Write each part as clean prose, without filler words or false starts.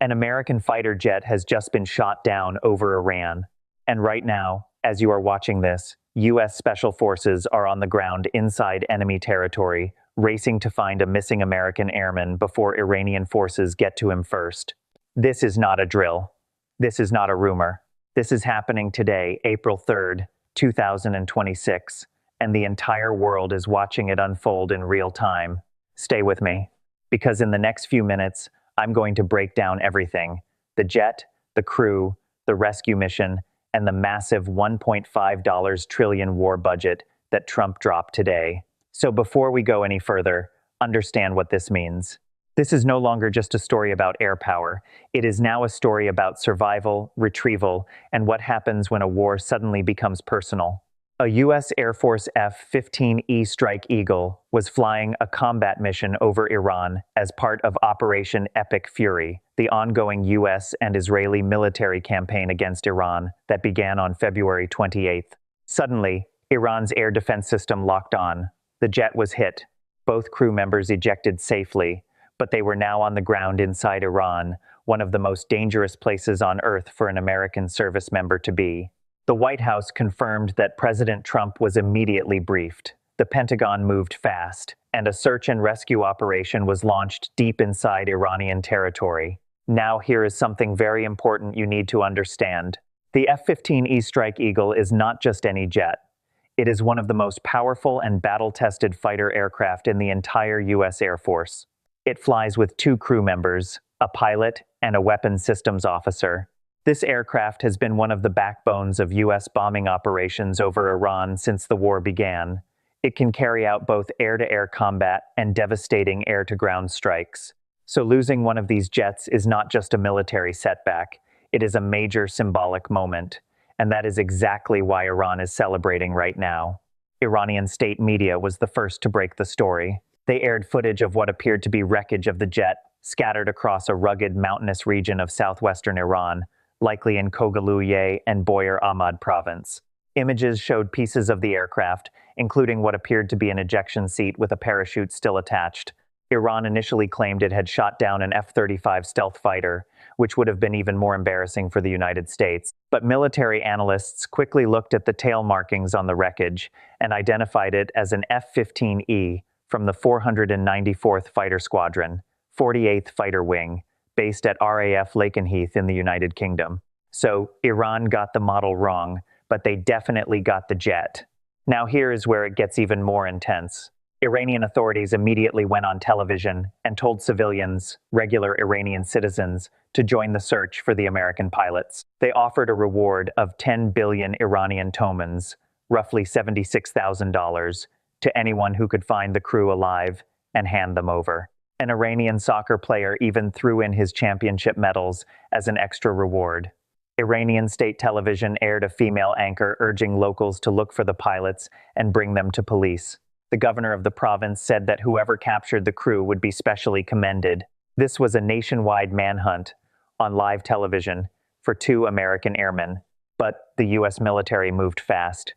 An American fighter jet has just been shot down over Iran. And right now, as you are watching this, U.S. Special Forces are on the ground inside enemy territory, racing to find a missing American airman before Iranian forces get to him first. This is not a drill. This is not a rumor. This is happening today, April 3rd, 2026, and the entire world is watching it unfold in real time. Stay with me, because in the next few minutes, I'm going to break down everything: the jet, the crew, the rescue mission, and the massive $1.5 trillion war budget that Trump dropped today. So before we go any further, understand what this means. This is no longer just a story about air power. It is now a story about survival, retrieval, and what happens when a war suddenly becomes personal. A U.S. Air Force F-15E Strike Eagle was flying a combat mission over Iran as part of Operation Epic Fury, the ongoing U.S. and Israeli military campaign against Iran that began on February 28th. Suddenly, Iran's air defense system locked on. The jet was hit. Both crew members ejected safely, but they were now on the ground inside Iran, one of the most dangerous places on Earth for an American service member to be. The White House confirmed that President Trump was immediately briefed. The Pentagon moved fast, and a search and rescue operation was launched deep inside Iranian territory. Now here is something very important you need to understand. The F-15E Strike Eagle is not just any jet. It is one of the most powerful and battle-tested fighter aircraft in the entire U.S. Air Force. It flies with 2 crew members, a pilot and a weapons systems officer. This aircraft has been one of the backbones of U.S. bombing operations over Iran since the war began. It can carry out both air-to-air combat and devastating air-to-ground strikes. So losing one of these jets is not just a military setback, it is a major symbolic moment. And that is exactly why Iran is celebrating right now. Iranian state media was the first to break the story. They aired footage of what appeared to be wreckage of the jet, scattered across a rugged mountainous region of southwestern Iran, likely in Kogaluye and Boyar Ahmad province. Images showed pieces of the aircraft, including what appeared to be an ejection seat with a parachute still attached. Iran initially claimed it had shot down an F-35 stealth fighter, which would have been even more embarrassing for the United States. But military analysts quickly looked at the tail markings on the wreckage and identified it as an F-15E from the 494th Fighter Squadron, 48th Fighter Wing, based at RAF Lakenheath in the United Kingdom. So Iran got the model wrong, but they definitely got the jet. Now here is where it gets even more intense. Iranian authorities immediately went on television and told civilians, regular Iranian citizens, to join the search for the American pilots. They offered a reward of 10 billion Iranian tomans, roughly $76,000, to anyone who could find the crew alive and hand them over. An Iranian soccer player even threw in his championship medals as an extra reward. Iranian state television aired a female anchor urging locals to look for the pilots and bring them to police. The governor of the province said that whoever captured the crew would be specially commended. This was a nationwide manhunt on live television for 2 American airmen. But the U.S. military moved fast.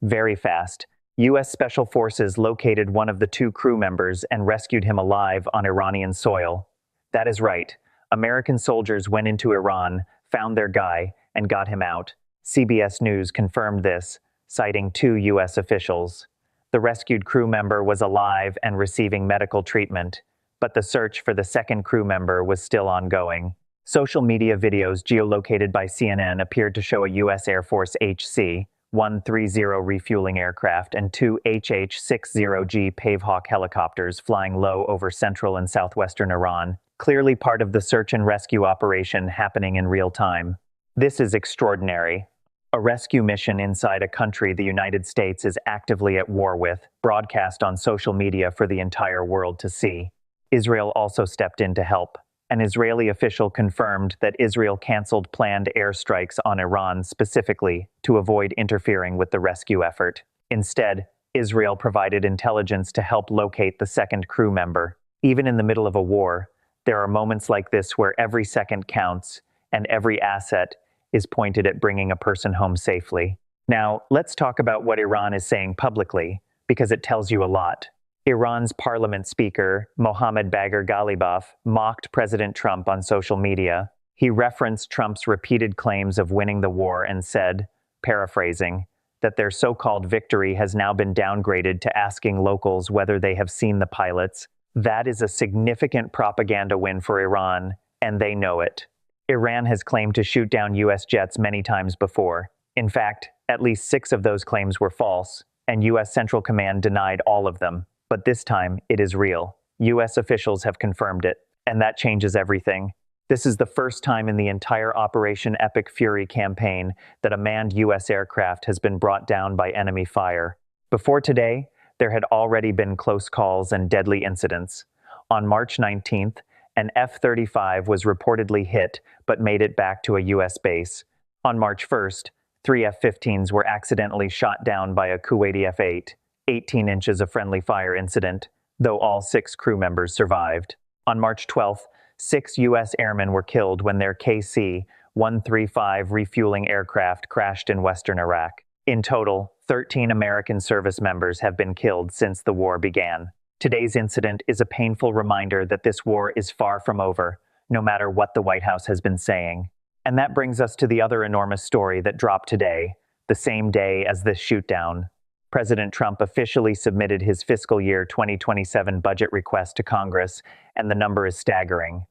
Very fast. U.S. Special Forces located one of the 2 crew members and rescued him alive on Iranian soil. That is right. American soldiers went into Iran, found their guy, and got him out. CBS News confirmed this, citing 2 U.S. officials. The rescued crew member was alive and receiving medical treatment, but the search for the second crew member was still ongoing. Social media videos geolocated by CNN appeared to show a U.S. Air Force HC-130 refueling aircraft and 2 HH-60G Pavehawk helicopters flying low over central and southwestern Iran, clearly part of the search and rescue operation happening in real time. This is extraordinary. A rescue mission inside a country the United States is actively at war with, broadcast on social media for the entire world to see. Israel also stepped in to help. An Israeli official confirmed that Israel canceled planned airstrikes on Iran specifically to avoid interfering with the rescue effort. Instead, Israel provided intelligence to help locate the second crew member. Even in the middle of a war, there are moments like this where every second counts and every asset is pointed at bringing a person home safely. Now, let's talk about what Iran is saying publicly, because it tells you a lot. Iran's parliament speaker, Mohammad Bagher Ghalibaf, mocked President Trump on social media. He referenced Trump's repeated claims of winning the war and said, paraphrasing, that their so-called victory has now been downgraded to asking locals whether they have seen the pilots. That is a significant propaganda win for Iran, and they know it. Iran has claimed to shoot down U.S. jets many times before. In fact, at least 6 of those claims were false, and U.S. Central Command denied all of them. But this time, it is real. U.S. officials have confirmed it, and that changes everything. This is the first time in the entire Operation Epic Fury campaign that a manned U.S. aircraft has been brought down by enemy fire. Before today, there had already been close calls and deadly incidents. On March 19th, an F-35 was reportedly hit but made it back to a U.S. base. On March 1st, 3 F-15s were accidentally shot down by a Kuwaiti F-8, 18 inches of friendly fire incident, though all 6 crew members survived. On March 12th, 6 U.S. airmen were killed when their KC-135 refueling aircraft crashed in western Iraq. In total, 13 American service members have been killed since the war began. Today's incident is a painful reminder that this war is far from over, no matter what the White House has been saying. And that brings us to the other enormous story that dropped today, the same day as this shootdown. President Trump officially submitted his fiscal year 2027 budget request to Congress, and the number is staggering.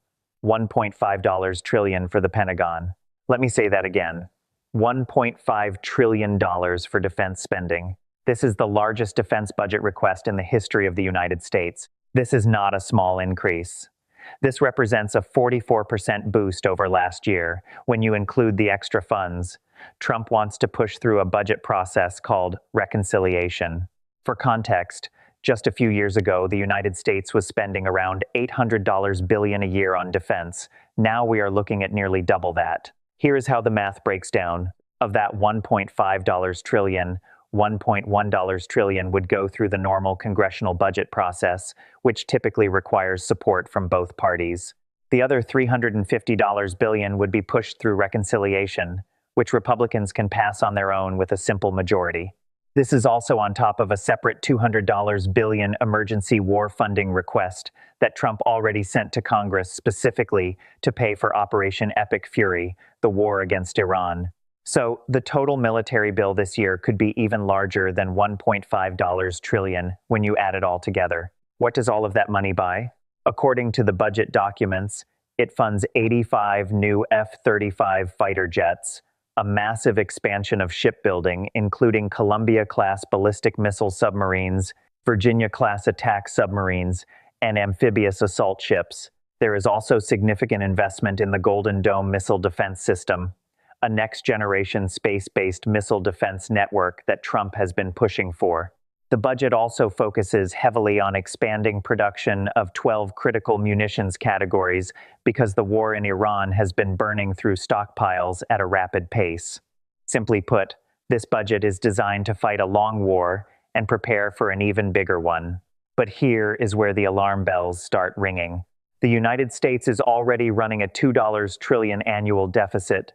$1.5 trillion for the Pentagon. Let me say that again. $1.5 trillion for defense spending. This is the largest defense budget request in the history of the United States. This is not a small increase. This represents a 44% boost over last year, when you include the extra funds. Trump wants to push through a budget process called reconciliation. For context, just a few years ago, the United States was spending around $800 billion a year on defense. Now we are looking at nearly double that. Here is how the math breaks down. Of that $1.5 trillion, $1.1 trillion would go through the normal congressional budget process, which typically requires support from both parties. The other $350 billion would be pushed through reconciliation, which Republicans can pass on their own with a simple majority. This is also on top of a separate $200 billion emergency war funding request that Trump already sent to Congress specifically to pay for Operation Epic Fury, the war against Iran. So the total military bill this year could be even larger than $1.5 trillion when you add it all together. What does all of that money buy? According to the budget documents, it funds 85 new F-35 fighter jets, a massive expansion of shipbuilding, including Columbia-class ballistic missile submarines, Virginia-class attack submarines, and amphibious assault ships. There is also significant investment in the Golden Dome missile defense system, a next-generation space-based missile defense network that Trump has been pushing for. The budget also focuses heavily on expanding production of 12 critical munitions categories because the war in Iran has been burning through stockpiles at a rapid pace. Simply put, this budget is designed to fight a long war and prepare for an even bigger one. But here is where the alarm bells start ringing. The United States is already running a $2 trillion annual deficit.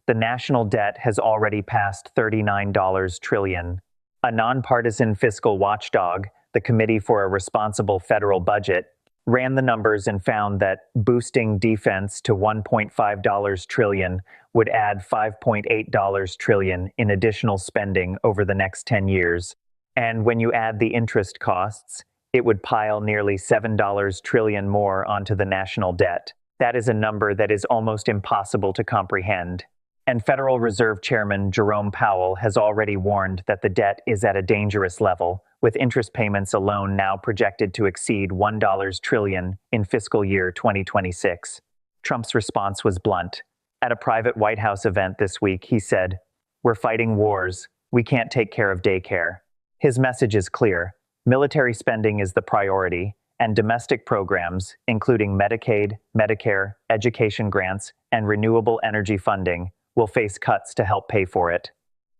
The national debt has already passed $39 trillion. A nonpartisan fiscal watchdog, the Committee for a Responsible Federal Budget, ran the numbers and found that boosting defense to $1.5 trillion would add $5.8 trillion in additional spending over the next 10 years. And when you add the interest costs, it would pile nearly $7 trillion more onto the national debt. That is a number that is almost impossible to comprehend. And Federal Reserve Chairman Jerome Powell has already warned that the debt is at a dangerous level, with interest payments alone now projected to exceed $1 trillion in fiscal year 2026. Trump's response was blunt. At a private White House event this week, he said, "We're fighting wars. We can't take care of daycare." His message is clear. Military spending is the priority, and domestic programs, including Medicaid, Medicare, education grants, and renewable energy funding, will face cuts to help pay for it.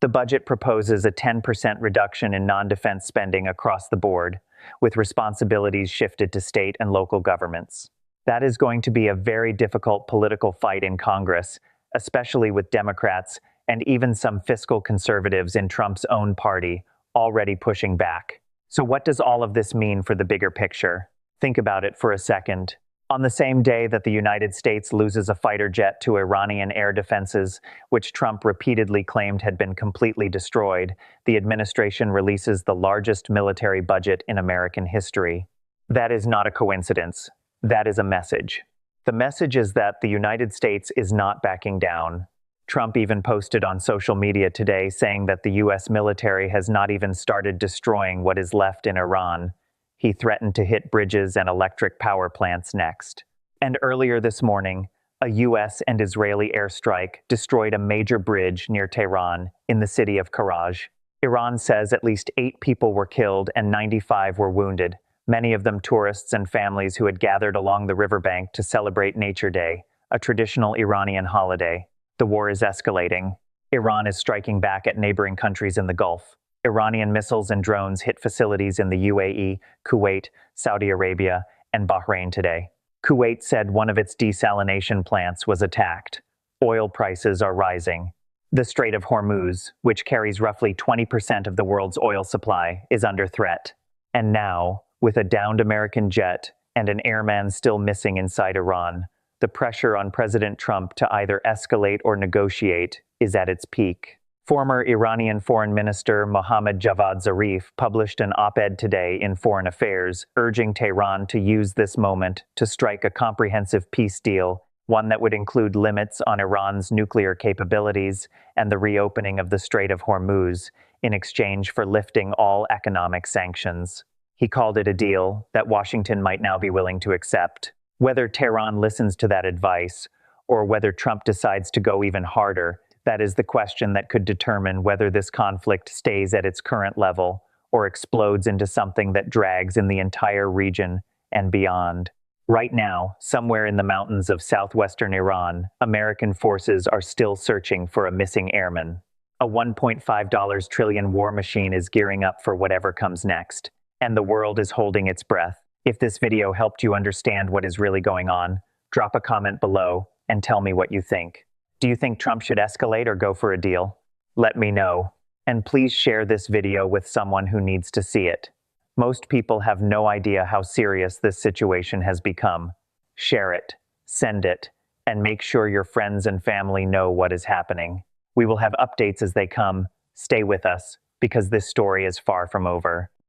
The budget proposes a 10% reduction in non-defense spending across the board, with responsibilities shifted to state and local governments. That is going to be a very difficult political fight in Congress, especially with Democrats and even some fiscal conservatives in Trump's own party already pushing back. So what does all of this mean for the bigger picture? Think about it for a second. On the same day that the United States loses a fighter jet to Iranian air defenses, which Trump repeatedly claimed had been completely destroyed, the administration releases the largest military budget in American history. That is not a coincidence. That is a message. The message is that the United States is not backing down. Trump even posted on social media today saying that the US military has not even started destroying what is left in Iran. He threatened to hit bridges and electric power plants next. And earlier this morning, a US and Israeli airstrike destroyed a major bridge near Tehran in the city of Karaj. Iran says at least 8 people were killed and 95 were wounded, many of them tourists and families who had gathered along the riverbank to celebrate Nature Day, a traditional Iranian holiday. The war is escalating. Iran is striking back at neighboring countries in the Gulf. Iranian missiles and drones hit facilities in the UAE, Kuwait, Saudi Arabia, and Bahrain today. Kuwait said one of its desalination plants was attacked. Oil prices are rising. The Strait of Hormuz, which carries roughly 20% of the world's oil supply, is under threat. And now, with a downed American jet and an airman still missing inside Iran, the pressure on President Trump to either escalate or negotiate is at its peak. Former Iranian Foreign Minister Mohammad Javad Zarif published an op-ed today in Foreign Affairs, urging Tehran to use this moment to strike a comprehensive peace deal, one that would include limits on Iran's nuclear capabilities and the reopening of the Strait of Hormuz in exchange for lifting all economic sanctions. He called it a deal that Washington might now be willing to accept. Whether Tehran listens to that advice, or whether Trump decides to go even harder, that is the question that could determine whether this conflict stays at its current level or explodes into something that drags in the entire region and beyond. Right now, somewhere in the mountains of southwestern Iran, American forces are still searching for a missing airman. A $1.5 trillion war machine is gearing up for whatever comes next, and the world is holding its breath. If this video helped you understand what is really going on, drop a comment below and tell me what you think. Do you think Trump should escalate or go for a deal? Let me know. And please share this video with someone who needs to see it. Most people have no idea how serious this situation has become. Share it, send it, and make sure your friends and family know what is happening. We will have updates as they come. Stay with us, because this story is far from over.